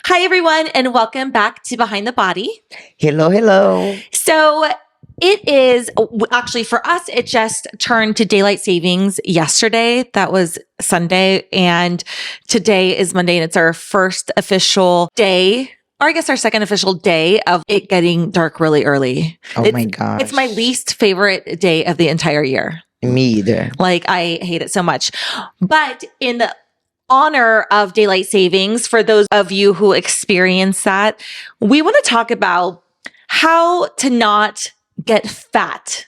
Hi, everyone, and welcome back to Behind the Body. Hello, hello. So it is actually for us, it just turned to daylight savings yesterday. That was Sunday. And today is Monday, and it's our first official day, or I guess our second official day of it getting dark really early. Oh my gosh. It's my least favorite day of the entire year. Me either. Like, I hate it so much. But in the honor of daylight savings, for those of you who experience that, we want to talk about how to not get fat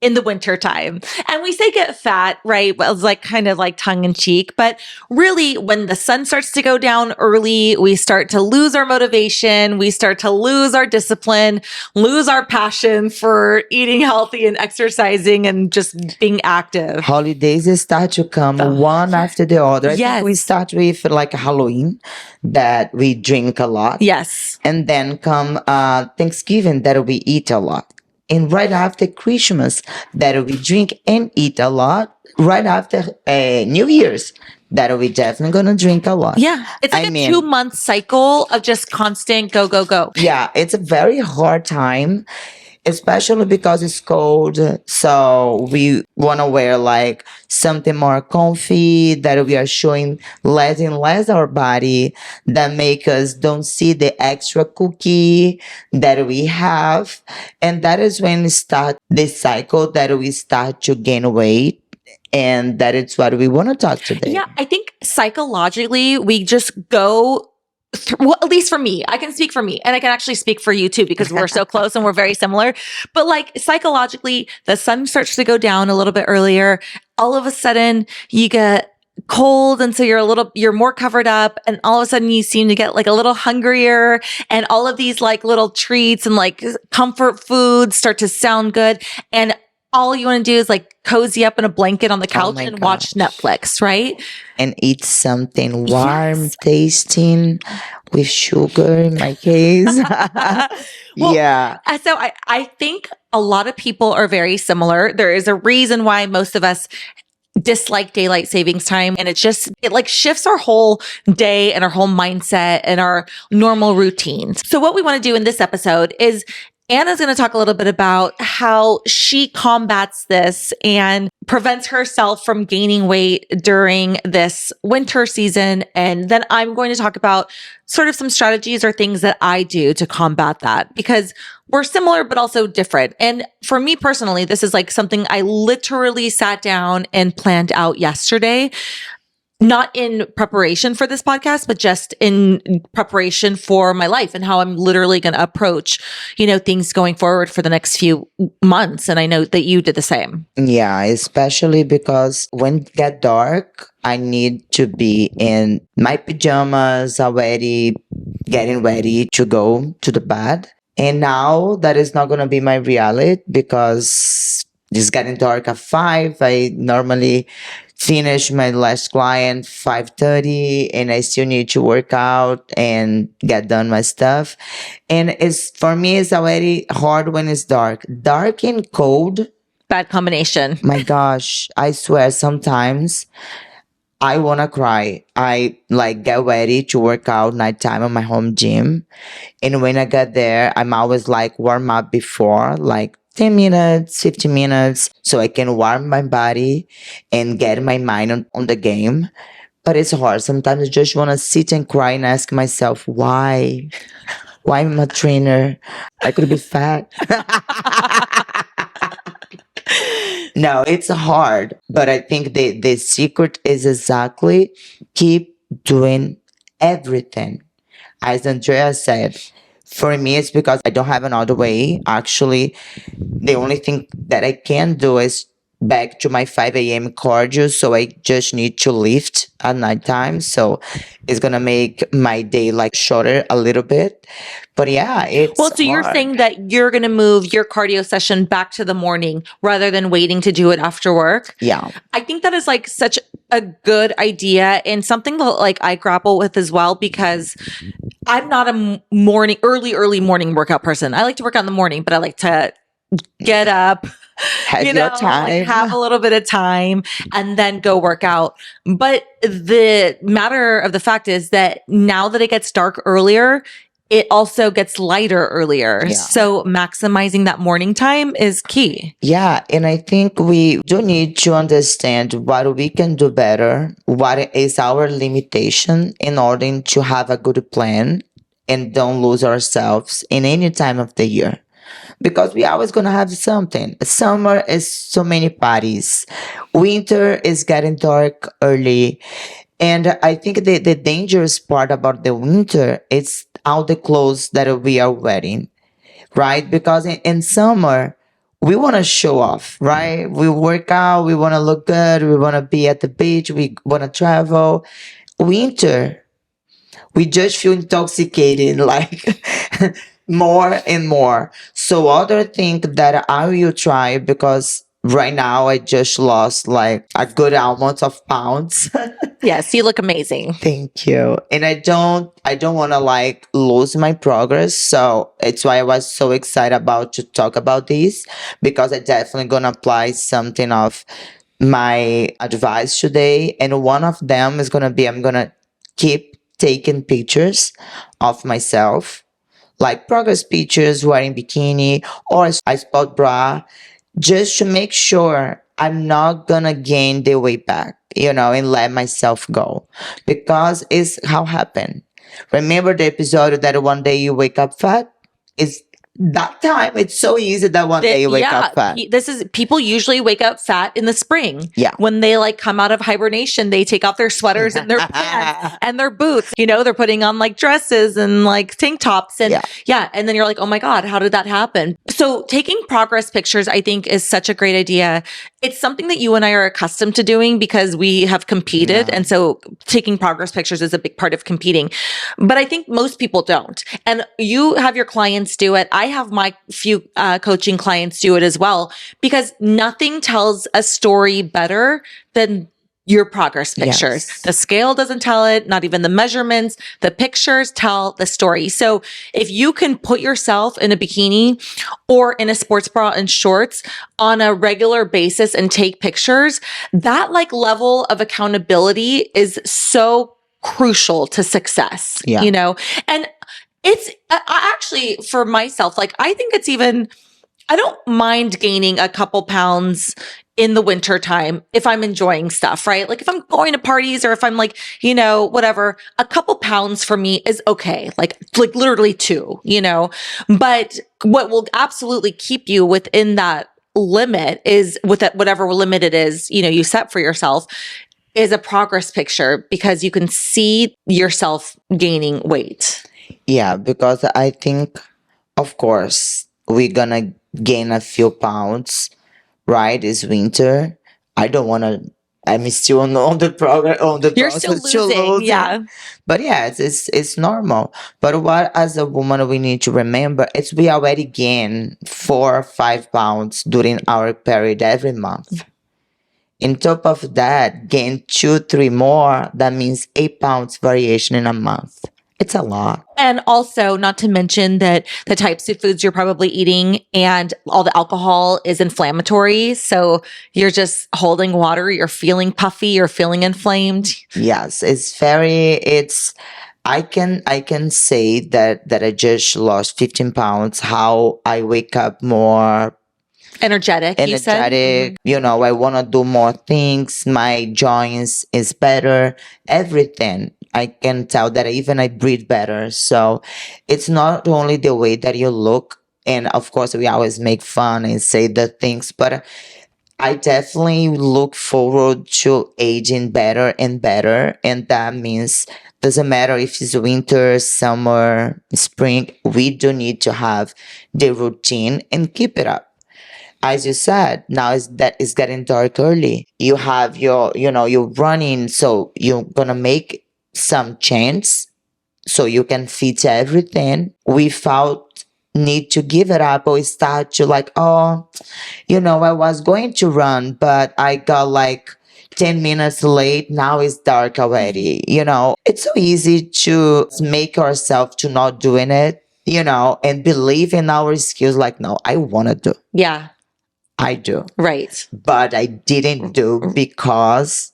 in the wintertime. And we say get fat, right? Well, it's like kind of like tongue in cheek, but really when the sun starts to go down early, we start to lose our motivation. We start to lose our discipline, lose our passion for eating healthy and exercising and just being active. Holidays start to come one after the other. I Yes. think we start with like Halloween, that we drink a lot. Yes. And then come Thanksgiving, that we eat a lot. And right after Christmas, that we drink and eat a lot. Right after New Year's, that we definitely gonna drink a lot. Yeah. It's like a 2-month cycle of just constant go, go, go. Yeah, it's a very hard time, especially because it's cold. So we want to wear like something more comfy, that we are showing less and less our body, that make us don't see the extra cookie that we have. And that is when we start the cycle that we start to gain weight. And that is what we want to talk today. Yeah, I think psychologically, we just go well, at least for me, I can speak for me, and I can actually speak for you too, because we're so close and we're very similar. But like psychologically, the sun starts to go down a little bit earlier. All of a sudden you get cold. And so you're more covered up, and all of a sudden you seem to get like a little hungrier, and all of these like little treats and like comfort foods start to sound good. And all you want to do is like cozy up in a blanket on the couch and watch Netflix, right? And eat something warm, tasting with sugar in my case. Well, yeah. So I think a lot of people are very similar. There is a reason why most of us dislike daylight savings time. And it like shifts our whole day and our whole mindset and our normal routines. So what we want to do in this episode is Anna's going to talk a little bit about how she combats this and prevents herself from gaining weight during this winter season. And then I'm going to talk about sort of some strategies or things that I do to combat that, because we're similar, but also different. And for me personally, this is like something I literally sat down and planned out yesterday. Not in preparation for this podcast, but just in preparation for my life and how I'm literally going to approach, things going forward for the next few months. And I know that you did the same. Yeah, especially because when it get dark, I need to be in my pajamas already, getting ready to go to the bed. And now that is not going to be my reality, because it's getting dark at 5. I normally finish my last client 5:30, and I still need to work out and get done my stuff. And for me, it's already hard when it's dark and cold. Bad combination. My gosh, I swear sometimes I want to cry. I like get ready to work out nighttime on my home gym. And when I get there, I'm always like warm up before, like 10 minutes, 15 minutes, so I can warm my body and get my mind on the game. But it's hard. Sometimes I just want to sit and cry and ask myself, why? Why am I a trainer? I could be fat. No, it's hard. But I think the secret is exactly keep doing everything. As Andrea said, for me, it's because I don't have another way. Actually, the only thing that I can do is back to my 5 a.m. cardio. So I just need to lift at nighttime. So it's going to make my day like shorter a little bit. But yeah, it's well, so you're saying that you're going to move your cardio session back to the morning rather than waiting to do it after work. Yeah. I think that is like such a good idea, and something that like I grapple with as well, because I'm not a early morning workout person. I like to work out in the morning, but I like to get up, Have you your know, like time. have a little bit of time and then go work out. But the matter of the fact is that now that it gets dark earlier, it also gets lighter earlier. Yeah. So maximizing that morning time is key. Yeah, and I think we do need to understand what we can do better, what is our limitation in order to have a good plan and don't lose ourselves in any time of the year. Because we always gonna have something. Summer is so many parties. Winter is getting dark early. And I think the dangerous part about the winter is all the clothes that we are wearing, right? Because in summer, we want to show off, right? We work out, we want to look good, we want to be at the beach, we want to travel. Winter, we just feel intoxicated, like more and more. So other thing that I will try, because right now I just lost like a good amount of pounds. Yes, you look amazing. Thank you. And I don't want to like lose my progress. So it's why I was so excited about to talk about this, because I definitely gonna apply something of my advice today. And one of them is gonna be I'm gonna keep taking pictures of myself, like progress pictures wearing bikini or a sport bra, just to make sure I'm not gonna gain the weight back, and let myself go. Because it's how happen. Remember the episode that one day you wake up fat? It's that time. It's so easy that one day you wake up fat. This is people usually wake up fat in the spring. Yeah. When they like come out of hibernation, they take off their sweaters and their pants and their boots. They're putting on like dresses and like tank tops and yeah. And then you're like, oh my God, how did that happen? So taking progress pictures, I think, is such a great idea. It's something that you and I are accustomed to doing because we have competed. Yeah. And so taking progress pictures is a big part of competing. But I think most people don't. And you have your clients do it. I have my few coaching clients do it as well, because nothing tells a story better than your progress pictures. Yes. The scale doesn't tell it, not even the measurements. The pictures tell the story. So if you can put yourself in a bikini or in a sports bra and shorts on a regular basis and take pictures, that like level of accountability is so crucial to success, and I actually, for myself, like, I think it's even, I don't mind gaining a couple pounds in the winter time if I'm enjoying stuff, right? Like if I'm going to parties or if I'm like, whatever, a couple pounds for me is okay. Like literally 2, but what will absolutely keep you within that limit is with that, whatever limit it is, you set for yourself, is a progress picture, because you can see yourself gaining weight. Yeah, because I think, of course, we're gonna gain a few pounds, right? It's winter. I don't wanna. I'm still on the progress on the You're process still to losing, lose. yeah. But yeah, it's normal. But what as a woman we need to remember is we already gain 4 or 5 pounds during our period every month. On top of that, gain 2, 3 more. That means 8 pounds variation in a month. It's a lot. And also, not to mention that the types of foods you're probably eating and all the alcohol is inflammatory. So you're just holding water, you're feeling puffy, you're feeling inflamed. Yes, I can say that I just lost 15 pounds. How I wake up more Energetic, you said? energetic. I want to do more things. My joints is better. Everything. I can tell that even I breathe better. So it's not only the way that you look. And of course, we always make fun and say the things, but I definitely look forward to aging better and better. And that means doesn't matter if it's winter, summer, spring, we do need to have the routine and keep it up. As you said, now it's getting dark early. You have you're running, so you're gonna make some change so you can fit everything without need to give it up or start to like, oh, I was going to run, but I got like 10 minutes late. Now it's dark already. It's so easy to make ourselves to not doing it, and believe in our skills. Like, no, I want to do. Yeah. I do. Right. But I didn't do because,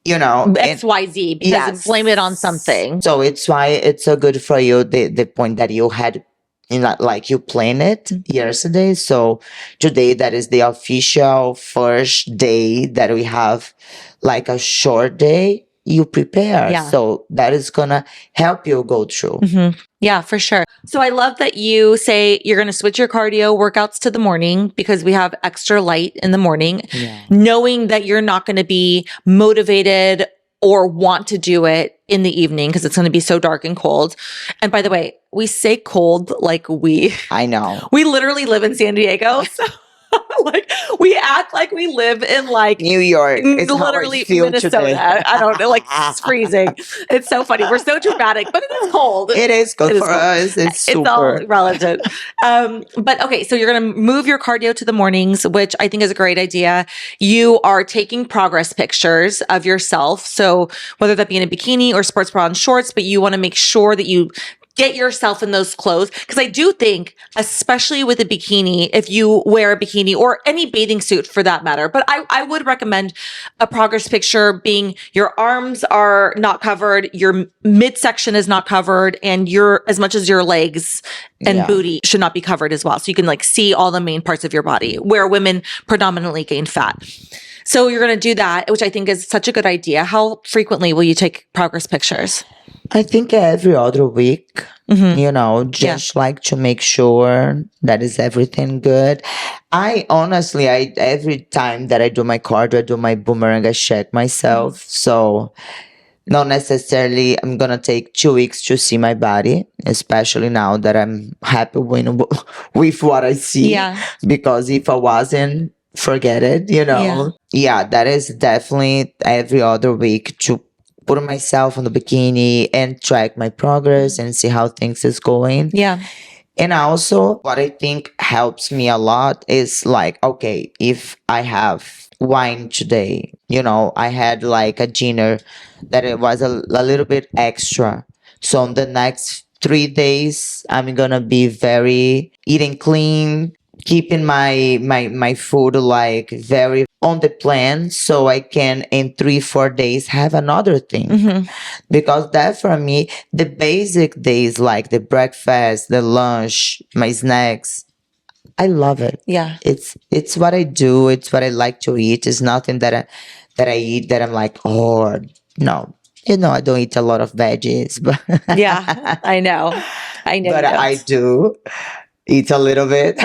XYZ, because yes. blame it on something. So it's why it's so good for you, the point that you had, like you planned it yesterday. So today, that is the official first day that we have like a short day. You prepare. Yeah. So that is gonna help you go through. Yeah, for sure. So I love that you say you're going to switch your cardio workouts to the morning because we have extra light in the morning, knowing that you're not going to be motivated or want to do it in the evening because it's going to be so dark and cold. And by the way, we say cold like I know. we literally live in San Diego. So like we act like we live in like New York. It's literally how I feel Minnesota. today. I don't know, like it's freezing. It's so funny. We're so dramatic, but it is cold. It is good for cold. us. It's super. It's all relative. But okay, so you're going to move your cardio to the mornings, which I think is a great idea. You are taking progress pictures of yourself. So whether that be in a bikini or sports bra and shorts, but you want to make sure that you get yourself in those clothes. Because I do think, especially with a bikini, if you wear a bikini or any bathing suit for that matter, but I would recommend a progress picture being your arms are not covered, your midsection is not covered, and as much as your legs and booty should not be covered as well. So you can like see all the main parts of your body where women predominantly gain fat. So you're going to do that, which I think is such a good idea. How frequently will you take progress pictures? I think every other week, just like to make sure that is everything good. I honestly, every time that I do my cardio, I do my boomerang, I check myself. So not necessarily I'm going to take 2 weeks to see my body, especially now that I'm happy with what I see. Yeah. Because if I wasn't, forget it, Yeah, that is definitely every other week to put myself on the bikini and track my progress and see how things is going. Yeah. And also what I think helps me a lot is like, okay, if I have wine today, I had like a dinner that it was a little bit extra. So on the next 3 days, I'm gonna be very eating clean, keeping my food like very on the plan, so I can in 3-4 days have another thing. Because that for me, the basic days like the breakfast, the lunch, my snacks, I love it. Yeah. It's what I do. It's what I like to eat. It's nothing that I eat that I'm like, oh no. I don't eat a lot of veggies, but yeah, I know. But I do eat a little bit.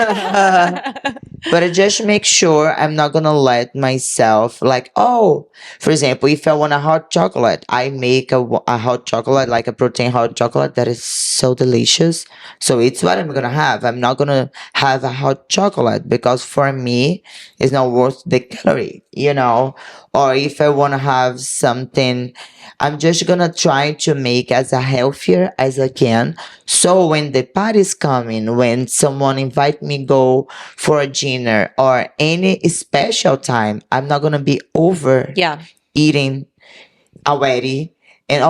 But I just make sure I'm not gonna let myself like, for example, if I want a hot chocolate, I make a hot chocolate, like a protein hot chocolate that is so delicious. So it's what I'm gonna have. I'm not gonna have a hot chocolate because for me, it's not worth the calorie, Or if I wanna have something, I'm just gonna try to make as healthier as I can. So when the party's coming, when someone invite me go for a dinner or any special time, I'm not gonna be over eating already. And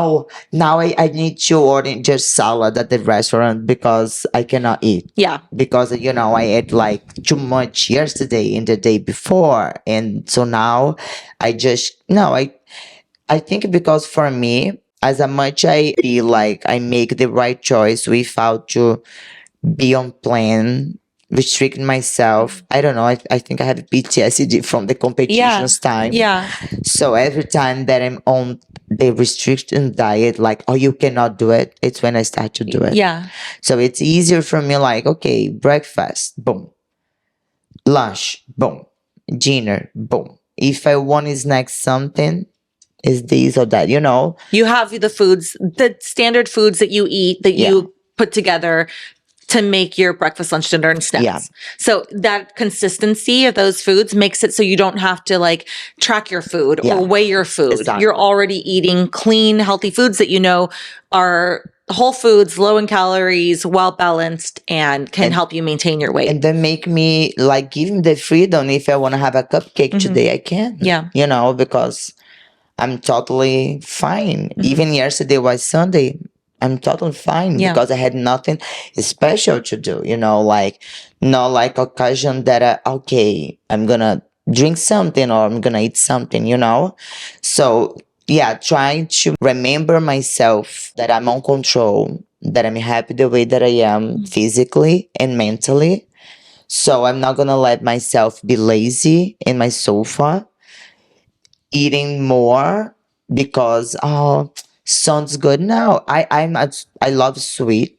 now I need to order just salad at the restaurant because I cannot eat. Yeah. Because I ate like too much yesterday and the day before. And so now I just I think because for me, as much I feel like I make the right choice without to be on plan, restricting myself. I don't know. I think I have PTSD from the competitions time. Yeah. So every time that I'm on the restriction diet, like, you cannot do it, it's when I start to do it. Yeah. So it's easier for me, like, okay, breakfast, boom. Lunch, boom. Dinner, boom. If I want to snack something, is this or that, You have the foods, the standard foods that you eat that you put together to make your breakfast, lunch, dinner, and snacks. Yeah. So that consistency of those foods makes it so you don't have to like track your food or weigh your food. Exactly. You're already eating clean, healthy foods that are whole foods, low in calories, well balanced, and can help you maintain your weight. And then make me like give me the freedom. If I want to have a cupcake today, I can. Yeah. Because I'm totally fine. Even yesterday was Sunday. I'm totally fine Yeah. because I had nothing special to do, like not like occasion that okay, I'm gonna drink something or I'm gonna eat something. So yeah, trying to remember myself that I'm on control, that I'm happy the way that I am physically and mentally. So I'm not gonna let myself be lazy in my sofa, eating more because sounds good. No, I love sweet.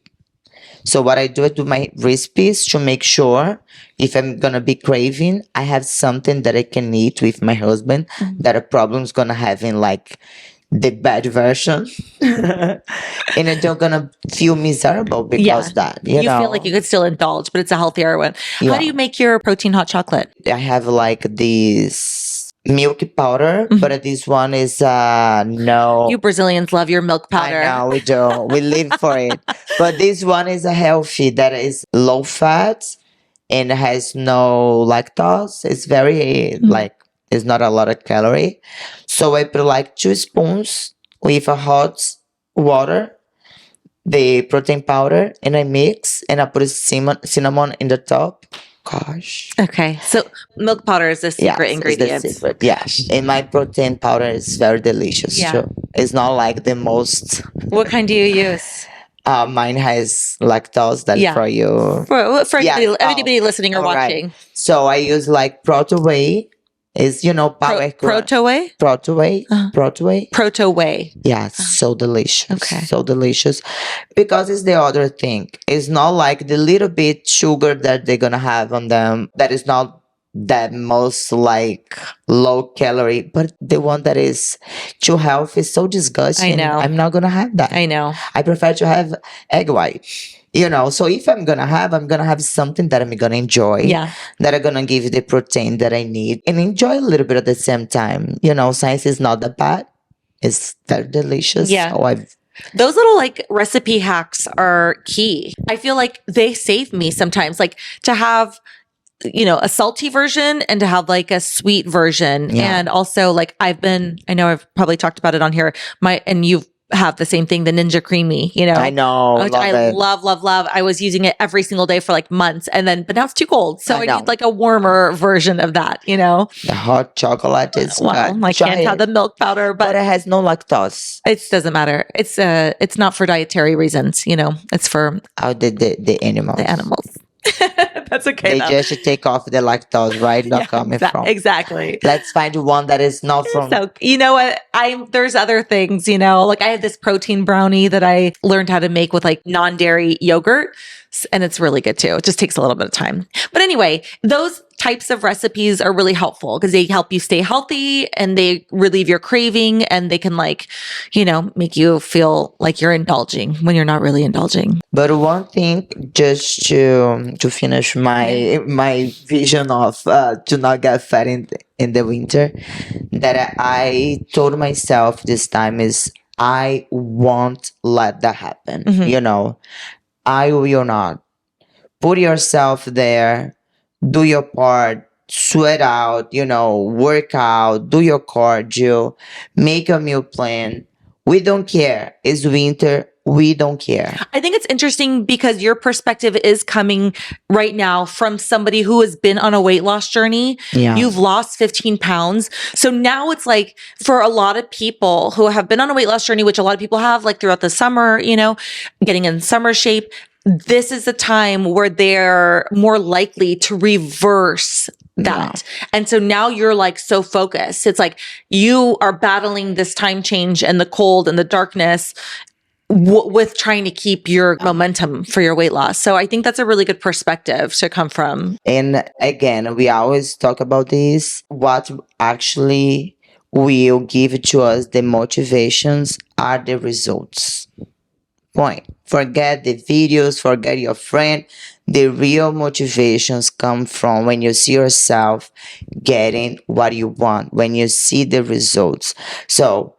So what I do my recipes to make sure if I'm gonna be craving, I have something that I can eat with my husband that a problem's gonna have in like the bad version. And I don't gonna feel miserable because that, You feel like you could still indulge, but it's a healthier one. How do you make your protein hot chocolate? I have like this milk powder, but this one is no. You Brazilians love your milk powder. I know we do. We live for it. But this one is a healthy that is low fat and has no lactose. It's very like it's not a lot of calorie. So I put like 2 spoons with a hot water, the protein powder, and I mix and I put cinnamon in the top. Gosh. Okay, so milk powder is the secret ingredient. It's the secret. Yes, and my protein powder is very delicious too. It's not like the most. What kind do you use? Mine has lactose. That's for you. For anybody listening or watching. Right. So I use like Proto Whey. Is power Proto Whey? Proto Whey. Proto Whey. Proto Whey. Yeah, so delicious. Okay. So delicious. Because it's the other thing. It's not like the little bit sugar that they're gonna have on them. That is not that most like low calorie, but the one that is too healthy is so disgusting. I know. I'm not gonna have that. I know. I prefer to have egg white. So if I'm gonna have something that I'm gonna enjoy. Yeah. That are gonna give you the protein that I need and enjoy a little bit at the same time. Science is not that bad. It's very delicious. Yeah. So those little like recipe hacks are key. I feel like they save me sometimes, like to have a salty version and to have like a sweet version. Yeah. And also like I know I've probably talked about it on here. And you have the same thing, the Ninja Creamy, I know. Which I love. I was using it every single day for like months but now it's too cold. So I need like a warmer version of that, The hot chocolate is I can't have the milk powder, but it has no lactose. It doesn't matter. It's not for dietary reasons, it's for the animals. The animals. That's okay. They just take off the lactose, right? Not coming from. Exactly. Let's find one that is not from. So you know what? There's other things, like I have this protein brownie that I learned how to make with like non-dairy yogurt. And it's really good too. It just takes a little bit of time. But anyway, those types of recipes are really helpful because they help you stay healthy and they relieve your craving and they can make you feel like you're indulging when you're not really indulging. But one thing, just to finish my vision of to not get fat in the winter, that I told myself this time is I won't let that happen. I will not. Put yourself there, do your part, sweat out, work out, do your cardio, make a meal plan. We don't care. It's winter. We don't care. I think it's interesting because your perspective is coming right now from somebody who has been on a weight loss journey. Yeah. You've lost 15 pounds. So now it's like for a lot of people who have been on a weight loss journey, which a lot of people have like throughout the summer, getting in summer shape, this is the time where they're more likely to reverse that. Yeah. And so now you're like so focused. It's like you are battling this time change and the cold and the darkness with trying to keep your momentum for your weight loss. So I think that's a really good perspective to come from. And again, we always talk about this. What actually will give to us the motivations are the results. Point. Forget the videos, forget your friend. The real motivations come from when you see yourself getting what you want, when you see the results. So,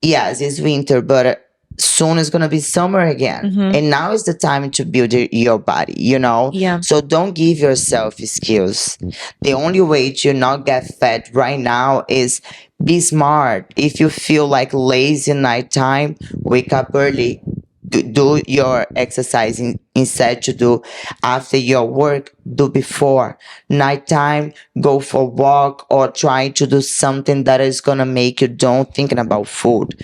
yes, it's winter, but soon it's going to be summer again. Mm-hmm. And now is the time to build your body, Yeah. So don't give yourself excuse. The only way to not get fat right now is be smart. If you feel like lazy nighttime, wake up early. do your exercising instead to do after your work, do before nighttime, go for a walk or try to do something that is gonna make you don't thinking about food,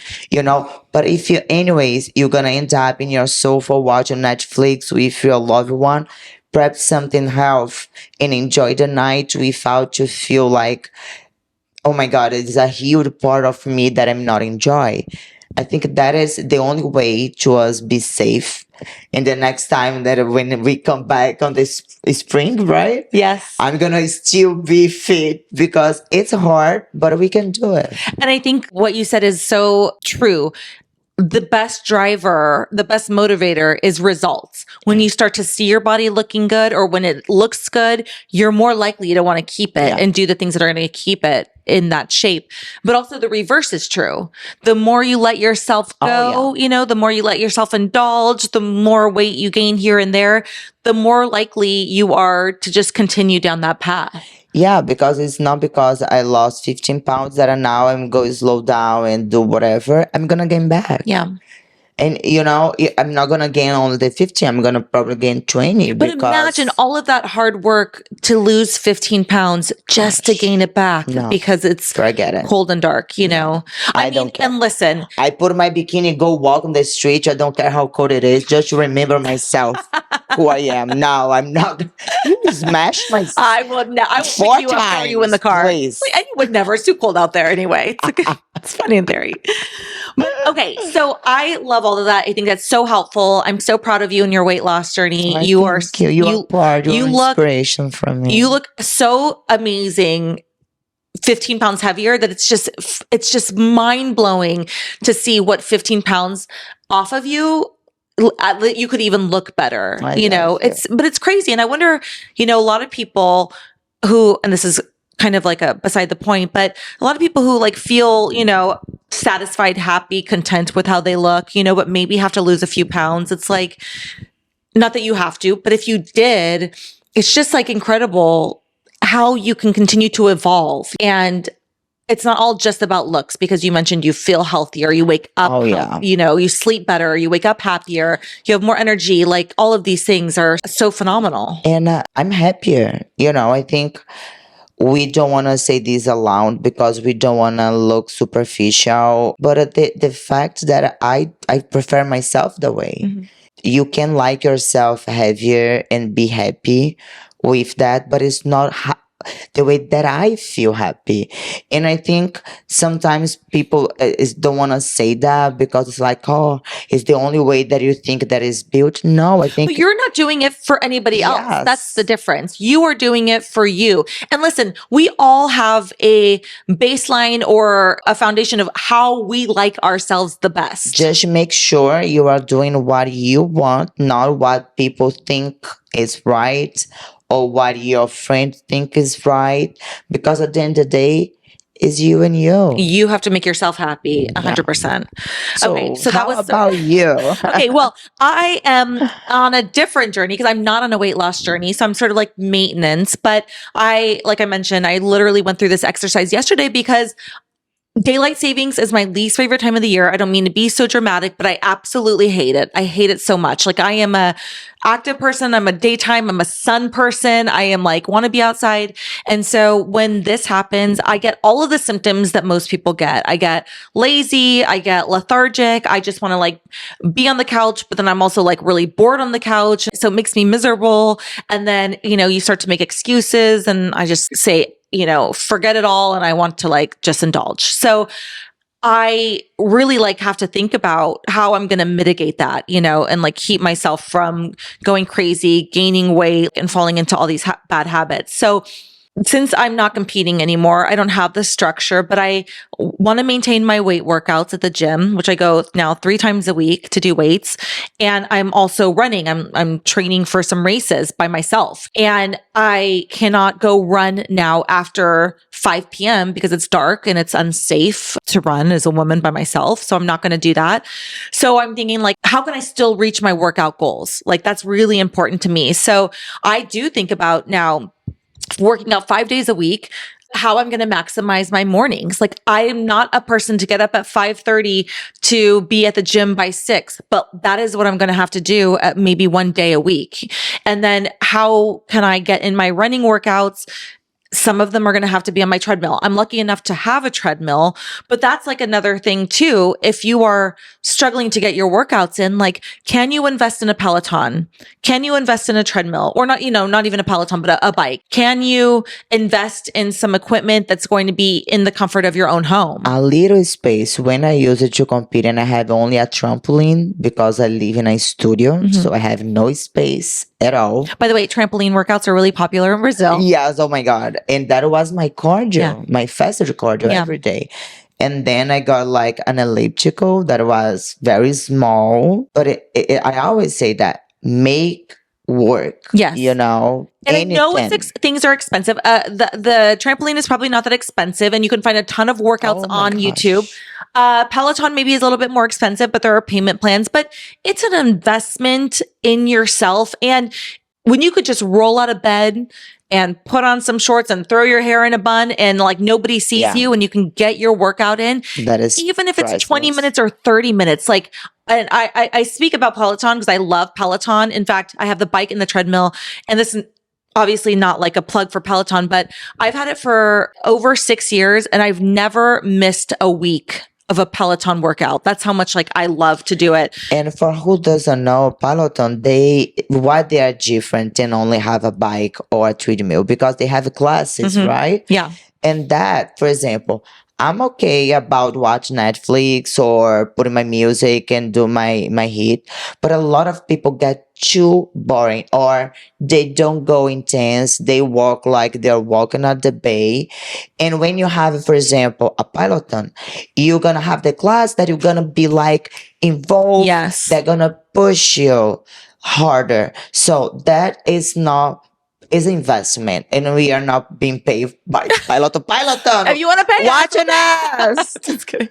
but if you anyways you're gonna end up in your sofa watching Netflix with your loved one, prep something health and enjoy the night without to feel like, oh my god, it's a huge part of me that I'm not enjoy. I think that is the only way to us be safe. And the next time that when we come back on this spring, right? Yes. I'm gonna still be fit because it's hard, but we can do it. And I think what you said is so true. The best driver, the best motivator is results. When you start to see your body looking good or when it looks good, you're more likely to want to keep it and do the things that are going to keep it in that shape. But also the reverse is true. The more you let yourself go, the more you let yourself indulge, the more weight you gain here and there, the more likely you are to just continue down that path. Yeah, because it's not because I lost 15 pounds that now I'm going to slow down and do whatever. I'm going to gain back. Yeah. And, I'm not going to gain only the 15. I'm going to probably gain 20. But imagine all of that hard work to lose 15 pounds just to gain it back because it's cold and dark, I don't care. And listen. I put my bikini, go walk on the street. I don't care how cold it is. Just to remember myself who I am. Now I'm not. You smash my. I would not. I would four pick you up, times, throw you in the car. please. And you would never. It's too cold out there anyway. It's funny in theory. But, okay, so I love all of that. I think that's so helpful. I'm so proud of you in your weight loss journey. You are part. You're inspiration from me. You look so amazing. 15 pounds heavier that it's just mind blowing to see what 15 pounds off of you. You could even look better, but it's crazy. And I wonder, a lot of people who, and this is kind of like a beside the point, but a lot of people who like feel, satisfied, happy, content with how they look, but maybe have to lose a few pounds. It's like, not that you have to, but if you did, it's just like incredible how you can continue to evolve. And it's not all just about looks, because you mentioned you feel healthier, you wake up, you sleep better, you wake up happier, you have more energy. Like all of these things are so phenomenal. And I'm happier. I think we don't want to say this aloud because we don't want to look superficial. But the fact that I prefer myself the way. Mm-hmm. You can like yourself heavier and be happy with that, but it's not the way that I feel happy. And I think sometimes people don't want to say that because it's like, oh, it's the only way that you think that is built. No, I think. But you're not doing it for anybody else. That's the difference. You are doing it for you. And listen, we all have a baseline or a foundation of how we like ourselves the best. Just make sure you are doing what you want, not what people think is right or what your friends think is right, because at the end of the day, it's you and you. You have to make yourself happy, 100%. So that was about you. Okay, well, I am on a different journey because I'm not on a weight loss journey. So I'm sort of like maintenance. But like I mentioned, I literally went through this exercise yesterday because daylight savings is my least favorite time of the year. I don't mean to be so dramatic, but I absolutely hate it. I hate it so much. Like I am a active person. I'm a daytime. I'm a sun person. I am like, want to be outside. And so when this happens, I get all of the symptoms that most people get. I get lazy. I get lethargic. I just want to like be on the couch, but then I'm also like really bored on the couch. So it makes me miserable. And then, you start to make excuses and I just say, forget it all. And I want to like just indulge. So I really like have to think about how I'm going to mitigate that, and like keep myself from going crazy, gaining weight and falling into all these bad habits. So since I'm not competing anymore, I don't have the structure, but I want to maintain my weight workouts at the gym, which I go now 3 times a week to do weights. And I'm also running. I'm training for some races by myself. And I cannot go run now after 5 p.m. because it's dark and it's unsafe to run as a woman by myself. So I'm not going to do that. So I'm thinking like, how can I still reach my workout goals? Like that's really important to me. So I do think about now working out 5 days a week. how I'm going to maximize my mornings. Like I am not a person to get up at 5:30 to be at the gym by 6, but that is what I'm going to have to do at maybe one day a week. And then how can I get in my running workouts? Some of them are going to have to be on my treadmill. I'm lucky enough to have a treadmill, but that's like another thing too. If you are struggling to get your workouts in, like, can you invest in a Peloton? Can you invest in a treadmill or not, not even a Peloton, but a bike? Can you invest in some equipment that's going to be in the comfort of your own home? A little space when I use it to compete, and I have only a trampoline because I live in a studio, so I have no space at all. By the way, trampoline workouts are really popular in Brazil. Yes, oh my God. And that was my cardio, my faster cardio every day. And then I got like an elliptical that was very small, but I always say that make work. Yes. You know, and I know things are expensive. The trampoline is probably not that expensive, and you can find a ton of workouts on YouTube. Peloton maybe is a little bit more expensive, but there are payment plans. But it's an investment in yourself. And when you could just roll out of bed and put on some shorts and throw your hair in a bun and like nobody sees you and you can get your workout in. That is even if it's 20 minutes or 30 minutes, like, and I speak about Peloton because I love Peloton. In fact, I have the bike and the treadmill, and this is obviously not like a plug for Peloton, but I've had it for over 6 years and I've never missed a week of a Peloton workout. That's how much like I love to do it. And for who doesn't know Peloton, why they are different and only have a bike or a treadmill, because they have classes, right? Yeah. And that, for example, I'm okay about watch Netflix or putting my music and do my hit, but a lot of people get too boring or they don't go intense. They walk like they're walking at the bay. And when you have, for example, a Peloton, you're gonna have the class that you're gonna be like involved. Yes. They're gonna push you harder. So that is investment, and we are not being paid by Peloton. If you want to pay watching us. Just kidding.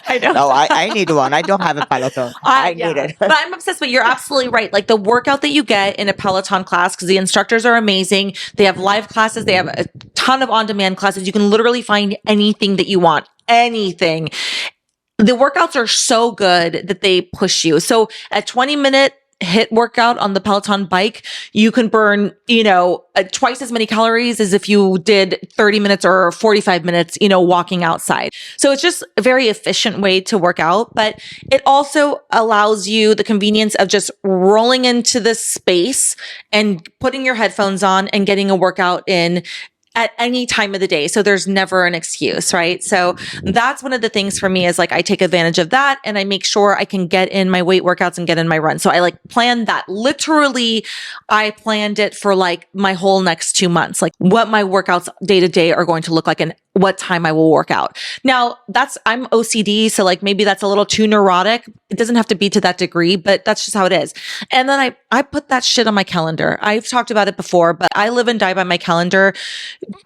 I know. No, I need one. I don't have a Peloton. I need it. But I'm obsessed with it. You're absolutely right. Like the workout that you get in a Peloton class, because the instructors are amazing. They have live classes. They have a ton of on-demand classes. You can literally find anything that you want. Anything. The workouts are so good that they push you. So a 20-minute HIIT workout on the Peloton bike, you can burn, twice as many calories as if you did 30 minutes or 45 minutes, walking outside. So it's just a very efficient way to work out, but it also allows you the convenience of just rolling into this space and putting your headphones on and getting a workout in at any time of the day. So there's never an excuse, right? So that's one of the things for me is like, I take advantage of that and I make sure I can get in my weight workouts and get in my run. So I like plan that. Literally, I planned it for like my whole next 2 months, like what my workouts day to day are going to look like and what time I will work out. Now I'm OCD. So like maybe that's a little too neurotic. It doesn't have to be to that degree, but that's just how it is. And then I put that shit on my calendar. I've talked about it before, but I live and die by my calendar.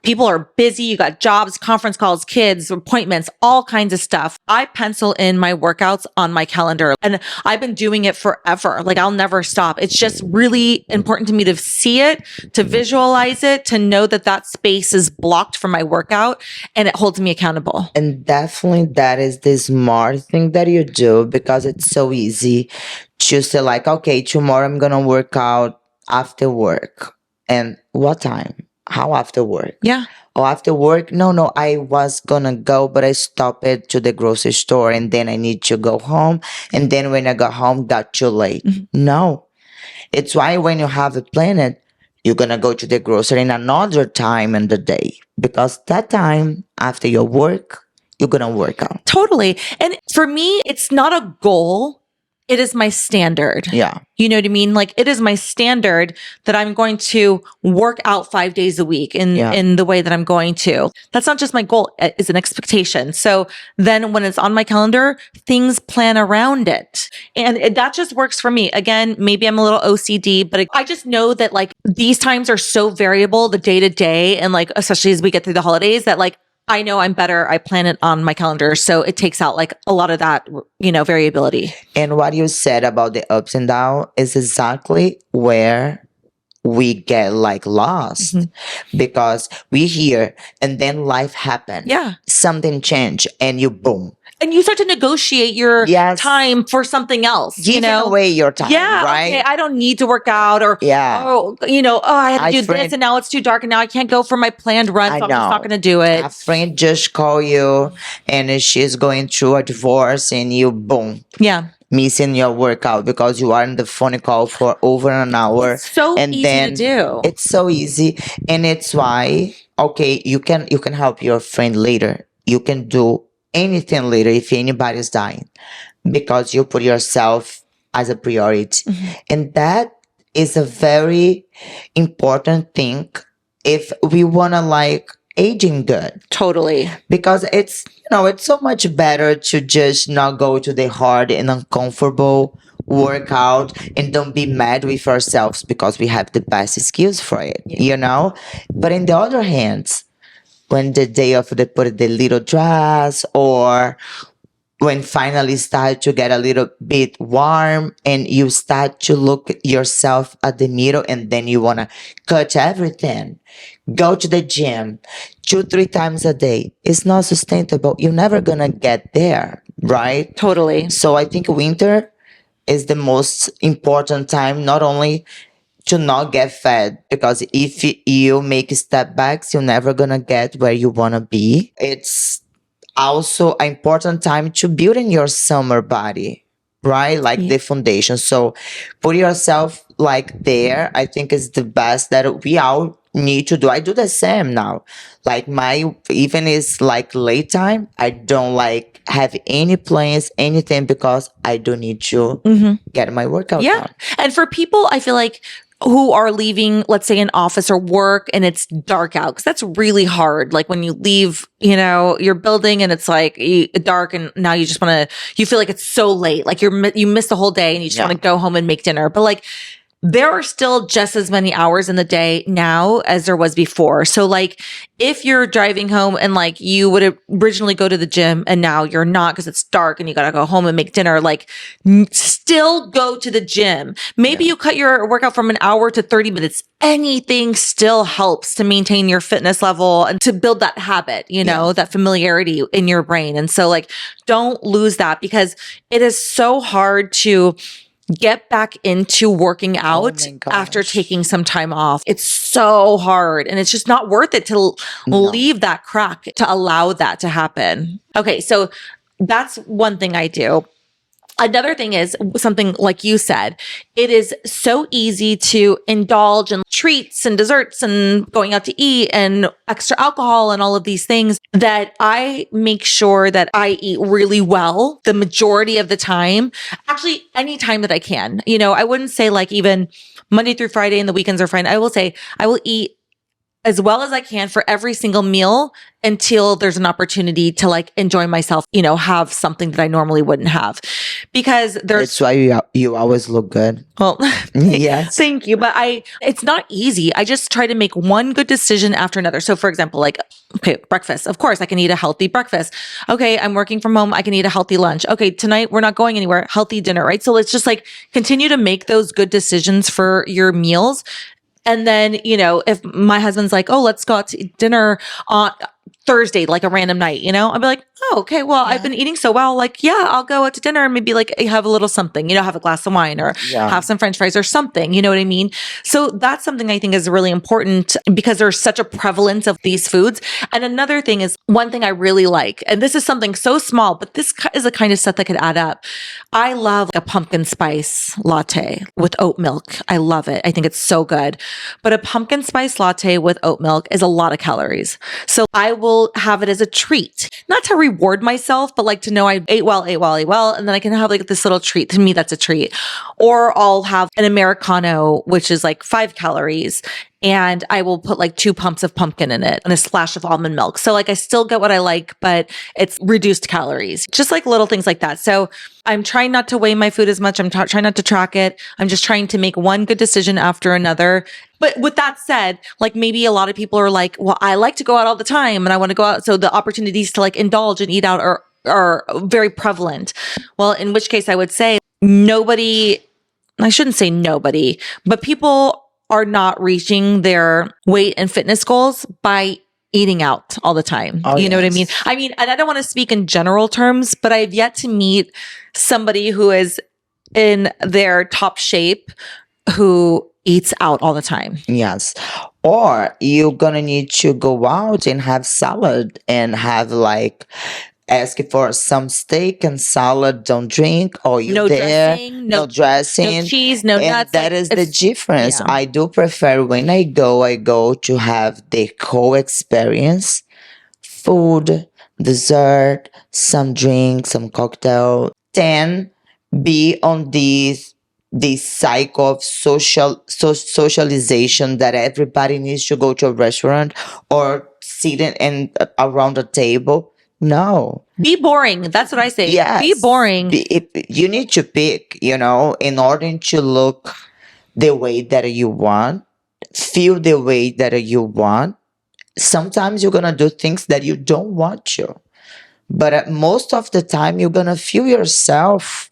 People are busy. You got jobs, conference calls, kids, appointments, all kinds of stuff. I pencil in my workouts on my calendar and I've been doing it forever. Like I'll never stop. It's just really important to me to see it, to visualize it, to know that that space is blocked for my workout and it holds me accountable. And definitely that is the smart thing that you do, because it's so easy to say like, okay, tomorrow I'm going to work out after work. And what time? How after work? Yeah. Oh, after work? No, I was gonna go, but I stopped it to the grocery store and then I need to go home. And then when I got home, got too late. No. It's why when you have a planet, you're gonna go to the grocery in another time in the day, because that time after your work, you're gonna work out. Totally. And for me, it's not a goal. It is my standard. Yeah. You know what I mean? Like it is my standard that I'm going to work out 5 days a week in the way that I'm going to. That's not just my goal. It's an expectation. So then when it's on my calendar, things plan around it. And that just works for me. Again, maybe I'm a little OCD, but I just know that like these times are so variable, the day to day. And like, especially as we get through the holidays, that like, I know I'm better. I plan it on my calendar. So it takes out like a lot of that, variability. And what you said about the ups and downs is exactly where we get like lost because we hear and then life happen. Yeah. Something change and you boom. And you start to negotiate your time for something else, Giving away your time, right? Okay, I don't need to work out or, I had to do this and now it's too dark and now I can't go for my planned run, so I'm just not going to do it. A friend just call you and she's going through a divorce and you boom. Yeah. Missing your workout because you are in the phone call for over an hour. It's so easy to do. It's so easy. And it's why, okay, you can help your friend later. You can do anything later if anybody's dying because you put yourself as a priority. And that is a very important thing if we want to like aging good. Totally. Because it's, it's so much better to just not go to the hard and uncomfortable workout and don't be mad with ourselves because we have the best skills for it, But in the other hand, when the day of the put the little dress or when finally start to get a little bit warm and you start to look at yourself at the mirror and then you want to cut everything, go to the gym 2-3 times a day. It's not sustainable. You're never going to get there, right? Totally. So I think winter is the most important time, not only to not get fat, because if you make step backs, you're never going to get where you want to be. It's also an important time to build in your summer body, right? Like the foundation. So put yourself like there, I think is the best that we all need to do. I do the same now. Like even is like late time, I don't like have any plans, anything because I don't need to get my workout done. And for people, I feel like who are leaving, let's say an office or work and it's dark out, because that's really hard. Like when you leave, your building and it's like dark and now you just want to, you feel like it's so late. Like you missed the whole day and you just want to go home and make dinner. But like there are still just as many hours in the day now as there was before. So like if you're driving home and like you would originally go to the gym and now you're not because it's dark and you got to go home and make dinner, like still go to the gym. Maybe you cut your workout from an hour to 30 minutes. Anything still helps to maintain your fitness level and to build that habit, that familiarity in your brain. And so like, don't lose that because it is so hard to get back into working out after taking some time off. It's so hard and it's just not worth it to leave that crack to allow that to happen. Okay. So that's one thing I do. Another thing is something like you said, it is so easy to indulge in treats and desserts and going out to eat and extra alcohol and all of these things that I make sure that I eat really well the majority of the time. Actually, any time that I can. I wouldn't say like even Monday through Friday and the weekends are fine. I will say I will eat as well as I can for every single meal until there's an opportunity to like enjoy myself, have something that I normally wouldn't have because that's why you always look good. Well, yes. Thank you. But it's not easy. I just try to make one good decision after another. So for example, like, okay, breakfast, of course I can eat a healthy breakfast. Okay. I'm working from home. I can eat a healthy lunch. Okay. Tonight we're not going anywhere. Healthy dinner, right? So let's just like continue to make those good decisions for your meals. And then, if my husband's like, oh, let's go out to dinner on Thursday, like a random night, I'd be like, oh, okay, well, I've been eating so well. Like, I'll go out to dinner and maybe like have a little something, have a glass of wine or have some French fries or something, you know what I mean? So that's something I think is really important because there's such a prevalence of these foods. And another thing is one thing I really like, and this is something so small, but this is the kind of stuff that could add up. I love a pumpkin spice latte with oat milk. I love it. I think it's so good. But a pumpkin spice latte with oat milk is a lot of calories. So I will have it as a treat, not to reward myself, but like to know I ate well. And then I can have like this little treat. To me, that's a treat. Or I'll have an Americano, which is like 5 calories. And I will put like 2 pumps of pumpkin in it and a splash of almond milk. So like I still get what I like, but it's reduced calories, just like little things like that. So I'm trying not to weigh my food as much. I'm trying not to track it. I'm just trying to make one good decision after another. But with that said, like maybe a lot of people are like, well, I like to go out all the time and I want to go out. So the opportunities to like indulge and eat out are very prevalent. Well, in which case I would say I shouldn't say nobody, but people are not reaching their weight and fitness goals by eating out all the time. Oh, you know what I mean? yes. I mean, and I don't want to speak in general terms, but I've yet to meet somebody who is in their top shape who eats out all the time. Yes. Or you're gonna need to go out and have salad and have like ask for some steak and salad, don't drink, or you No there, dressing, no no dressing. cheese, no And nuts. that Like, is the it's, difference. yeah. I do prefer when I go to have the whole experience. Food, dessert, some drink, some cocktail. Then be on this cycle of socialization that everybody needs to go to a restaurant or sit and around a table. No. Be boring. That's what I say. Yes. Be boring. You need to pick, in order to look the way that you want, feel the way that you want. Sometimes you're going to do things that you don't want to. But most of the time, you're going to feel yourself.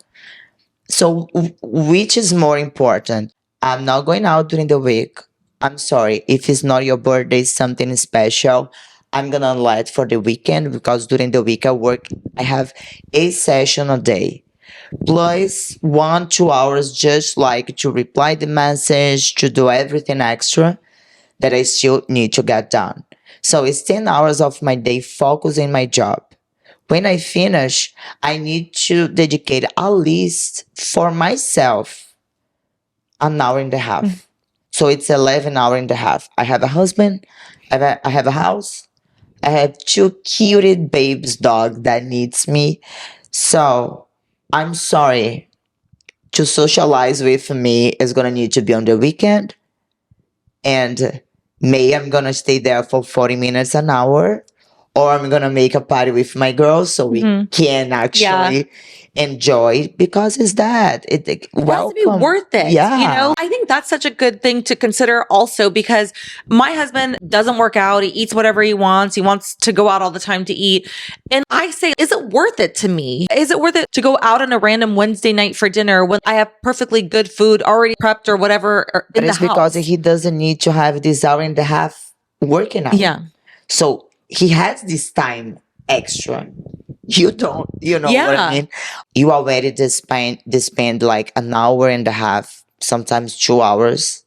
So, which is more important? I'm not going out during the week. I'm sorry. If it's not your birthday, something special, I'm going to let for the weekend because during the week I work, I have a session a day. Plus 1-2 hours just like to reply the message, to do everything extra that I still need to get done. So it's 10 hours of my day focusing my job. When I finish, I need to dedicate at least for myself an hour and a half. So it's 11 hour and a half. I have a husband, I have a house, I have 2 cuted babes dog that needs me. So I'm sorry, to socialize with me is gonna need to be on the weekend. And maybe I'm gonna stay there for 40 minutes, an hour, or I'm gonna make a party with my girls so we can actually enjoy because it's that. It It has to welcome. be worth it. Yeah. I think that's such a good thing to consider also because my husband doesn't work out. He eats whatever he wants. He wants to go out all the time to eat. And I say, is it worth it to me? Is it worth it to go out on a random Wednesday night for dinner when I have perfectly good food already prepped or whatever in the It's house? because he doesn't need to have this hour and a half working out. Yeah. So he has this time extra. You don't, what I mean? You already spend like an hour and a half, sometimes 2 hours,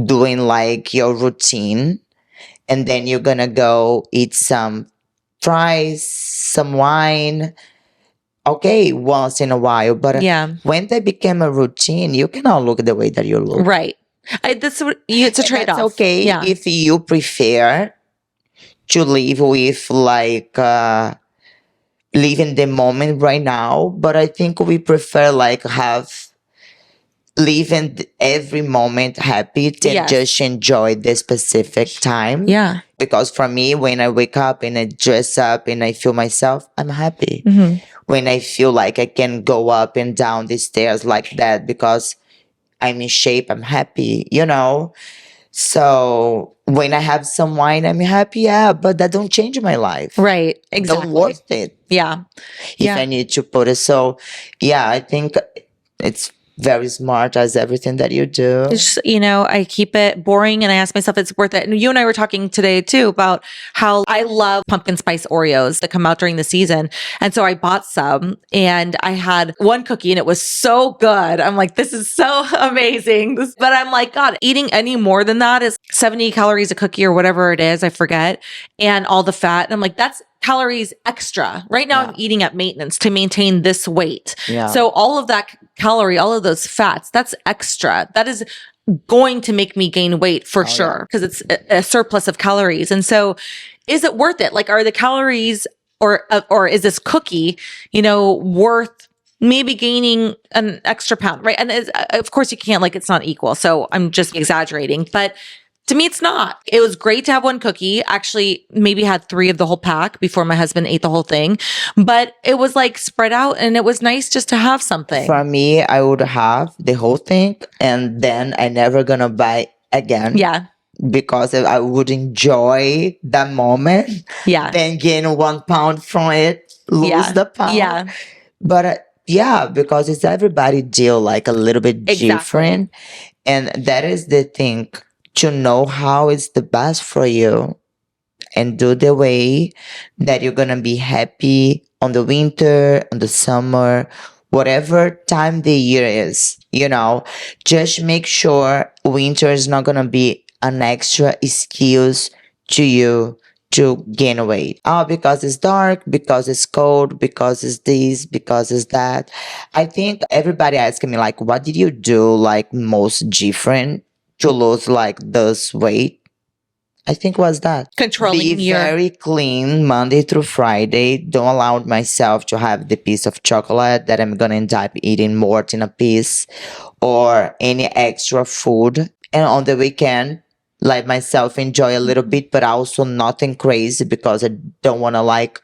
doing like your routine. And then you're gonna go eat some fries, some wine. Okay, once in a while. But when they become a routine, you cannot look the way that you look. Right. It's a trade-off. That's okay if you prefer to live with like live in the moment right now, but I think we prefer like live in every moment happy and just enjoy the specific time. Yeah. Because for me, when I wake up and I dress up and I feel myself, I'm happy. When I feel like I can go up and down the stairs like that because I'm in shape, I'm happy, So when I have some wine, I'm happy, but that don't change my life. Right. Exactly. Don't worth it. Yeah. If I need to put it. So I think it's very smart as everything that you do. It's just, I keep it boring and I ask myself, it's worth it. And you and I were talking today too about how I love pumpkin spice Oreos that come out during the season. And so I bought some and I had one cookie and it was so good. I'm like, this is so amazing. But I'm like, God, eating any more than that is 70 calories a cookie or whatever it is. I forget. And all the fat. And I'm like, that's calories extra. Right now I'm eating at maintenance to maintain this weight. So all of that calorie, all of those fats, that's extra. That is going to make me gain weight for sure because it's a surplus of calories. And so is it worth it? Like, are the calories or is this cookie, worth maybe gaining an extra pound, right? And of course you can't, like, it's not equal. So I'm just exaggerating, but to me, it's not. It was great to have one cookie. Actually, maybe had 3 of the whole pack before my husband ate the whole thing. But it was like spread out and it was nice just to have something. For me, I would have the whole thing and then I never gonna buy again. Yeah. Because I would enjoy that moment. Yeah. Then gain 1 pound from it, lose the pound. Yeah. But because it's everybody deal like a little bit different. And that is the thing, to know how is the best for you and do the way that you're gonna be happy on the winter, on the summer, whatever time the year is, just make sure winter is not gonna be an extra excuse to you to gain weight. Oh, because it's dark, because it's cold, because it's this, because it's that. I think everybody asking me like, what did you do like most different to lose like this weight? I think was that. Controlling Be your very clean Monday through Friday. Don't allow myself to have the piece of chocolate that I'm gonna end up eating more than a piece or any extra food. And on the weekend, let myself enjoy a little bit, but also nothing crazy because I don't wanna like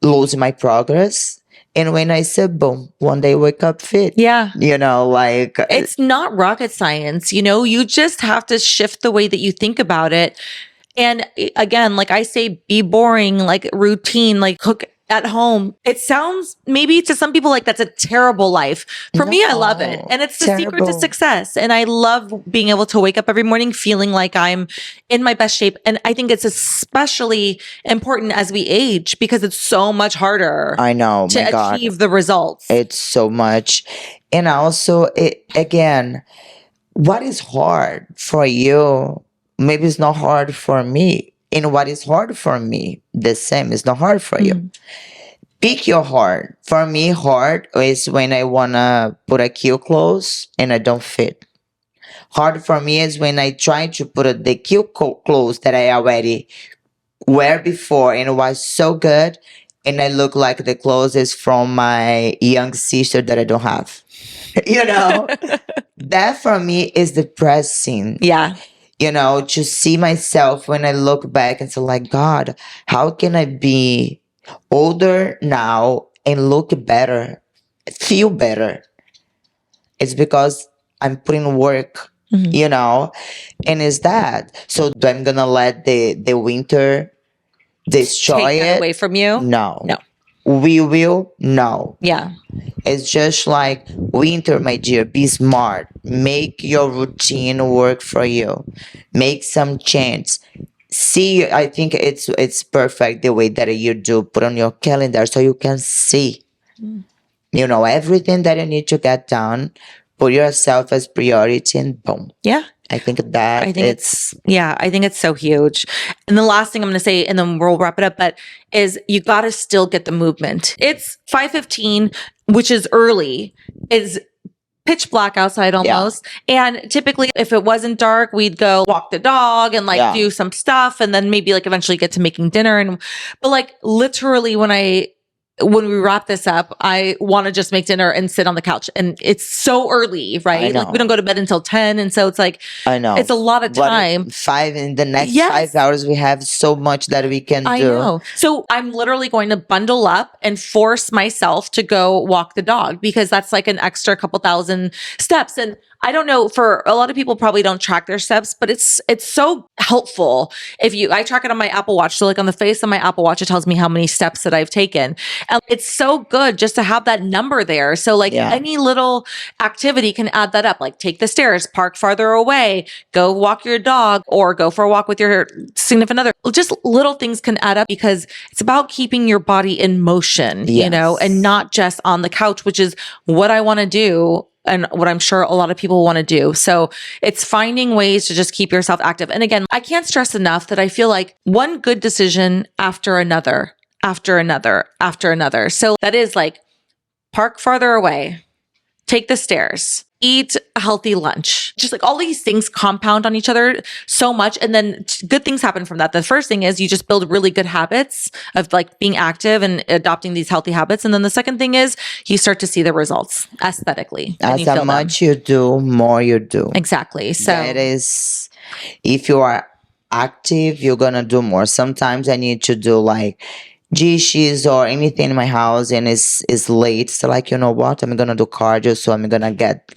lose my progress. And when I said boom, one day wake up fit. yeah. Like It's not rocket science, you just have to shift the way that you think about it. And again, like I say, be boring, like routine, like cook at home. It sounds maybe to some people like that's a terrible life. For me, I love it. No, And it's the secret to terrible. success. And I love being able to wake up every morning feeling like I'm in my best shape. And I think it's especially important as we age because it's so much harder I know, to my God. achieve the results. It's so much. And also, again, what is hard for you, maybe it's not hard for me. And what is hard for me, the same is not hard for you. Pick your hard. For me, hard is when I want to put a cute clothes and I don't fit. Hard for me is when I try to put the cute clothes that I already wear before and it was so good, and I look like the clothes is from my young sister that I don't have. That for me is depressing. Yeah. To see myself when I look back and say, like, God, how can I be older now and look better, feel better? It's because I'm putting work, and it's that. So I'm gonna let the winter destroy Take that it away from you? No. No. We will? No. Yeah. It's just like winter, my dear. Be smart. Make your routine work for you. Make some change. See, I think it's perfect the way that you do. Put on your calendar so you can see. Everything that you need to get done. Put yourself as priority and boom. Yeah. I think that I think I think it's so huge. And the last thing I'm going to say, and then we'll wrap it up, but is you got to still get the movement. It's 5:15, which is early, is pitch black outside almost. And typically if it wasn't dark, we'd go walk the dog and do some stuff. And then maybe eventually get to making dinner. But literally when we wrap this up, I want to just make dinner and sit on the couch. And it's so early, right? We don't go to bed until 10. And so it's I know. it's a lot of time. In the next 5 hours, we have so much that we can do. I know. So I'm literally going to bundle up and force myself to go walk the dog because that's an extra couple thousand steps. And I don't know, for a lot of people probably don't track their steps, but it's so helpful I track it on my Apple Watch. So on the face of my Apple Watch, it tells me how many steps that I've taken. And it's so good just to have that number there. So any little activity can add that up. Take the stairs, park farther away, go walk your dog, or go for a walk with your significant other. Just little things can add up because it's about keeping your body in motion, and not just on the couch, which is what I want to do. And what I'm sure a lot of people want to do. So it's finding ways to just keep yourself active. And again, I can't stress enough that I feel like one good decision after another, after another, after another. So that is park farther away, take the stairs, eat a healthy lunch. Just all these things compound on each other so much. And then good things happen from that. The first thing is you just build really good habits of being active and adopting these healthy habits. And then the second thing is you start to see the results aesthetically. As much you do, more you do. Exactly. So that is, if you are active, you're going to do more. Sometimes I need to do dishes or anything in my house and it's late. So you know what? I'm going to do cardio. So I'm going to get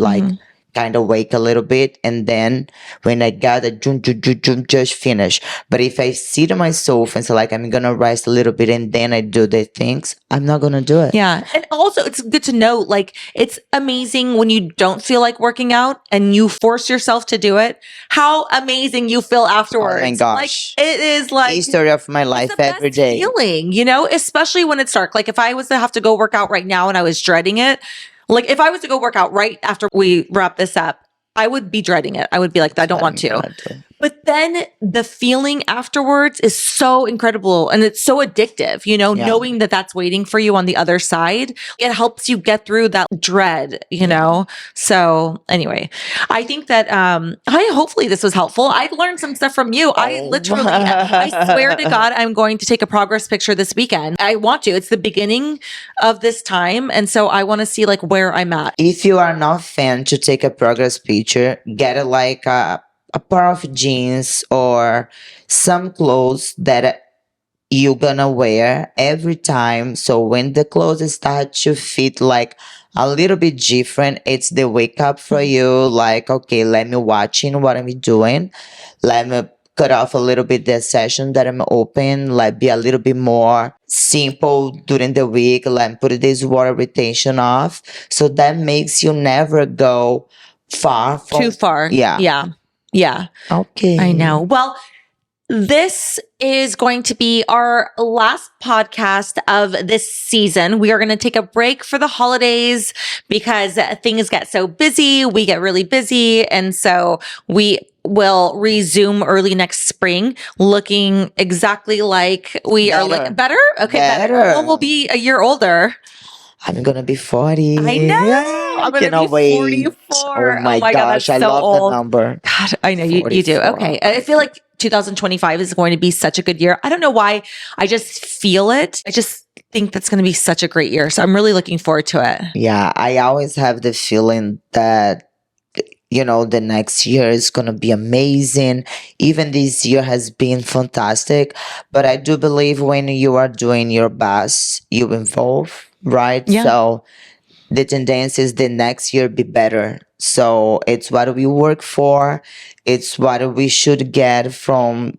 kind of wake a little bit, and then when I got a just finish. But if I sit on myself and say like I'm gonna rest a little bit and then I do the things, I'm not gonna do it. Yeah. And also it's good to know, like, it's amazing when you don't feel like working out and you force yourself to do it, how amazing you feel afterwards. Oh my gosh. Like, it is like History of my it's life the every best day. feeling, especially when it's dark. Like if I was to have to go work out right now and I was dreading it, like if I was to go work out right after we wrap this up, I would be dreading it. I would be like, I don't want to. But then the feeling afterwards is so incredible and it's so addictive, knowing that that's waiting for you on the other side. It helps you get through that dread, So anyway, I think that hopefully this was helpful. I learned some stuff from you. I literally, I swear to God, I'm going to take a progress picture this weekend. I want to. It's the beginning of this time. And so I want to see like where I'm at. If you are not fan to take a progress picture, get it like a pair of jeans or some clothes that you're gonna wear every time. So when the clothes start to fit like a little bit different, it's the wake up for you. Like, okay, let me watching what I'm doing. Let me cut off a little bit the session that I'm open. Like be a little bit more simple during the week. Like put this water retention off. So that makes you never go far from Too far. Yeah. Yeah. Okay. I know. Well, this is going to be our last podcast of this season. We are going to take a break for the holidays because things get so busy. We get really busy. And so we will resume early next spring looking exactly like we are like better. Okay. Better. Well, we'll be a year older. I'm gonna be 40. I know. I'm gonna be 44. Oh my gosh, that's I so love old. the number. God, I know you do. 44. Okay. I feel like 2025 is going to be such a good year. I don't know why. I just feel it. I just think that's going to be such a great year. So I'm really looking forward to it. Yeah, I always have the feeling that the next year is going to be amazing. Even this year has been fantastic. But I do believe when you are doing your best, you evolve, right? Yeah. So the tendency is the next year be better. So it's what we work for. It's what we should get from,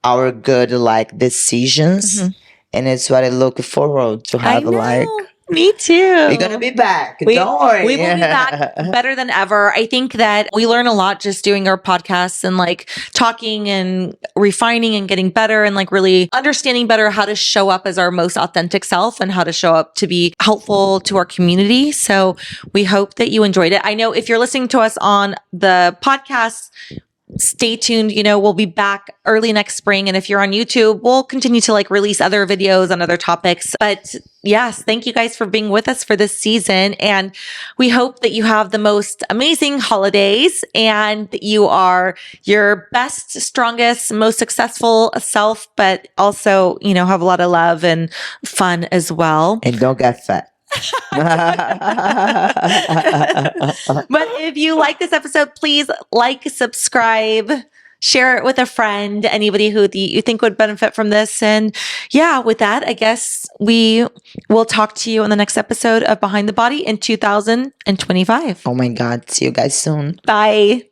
our good like decisions. Mm-hmm. And it's what I look forward to have like. Me too. We're going to be back. Don't worry. We will be back better than ever. I think that we learn a lot just doing our podcasts and like talking and refining and getting better and like really understanding better how to show up as our most authentic self and how to show up to be helpful to our community. So we hope that you enjoyed it. I know if you're listening to us on the podcast, stay tuned. We'll be back early next spring. And if you're on YouTube, we'll continue to like release other videos on other topics. But yes, thank you guys for being with us for this season. And we hope that you have the most amazing holidays and that you are your best, strongest, most successful self, but also, have a lot of love and fun as well. And don't get fat. But if you like this episode, please like, subscribe, share it with a friend, anybody who you think would benefit from this. And yeah, with that, I guess we will talk to you on the next episode of Behind the Body in 2025. Oh my God. See you guys soon. Bye.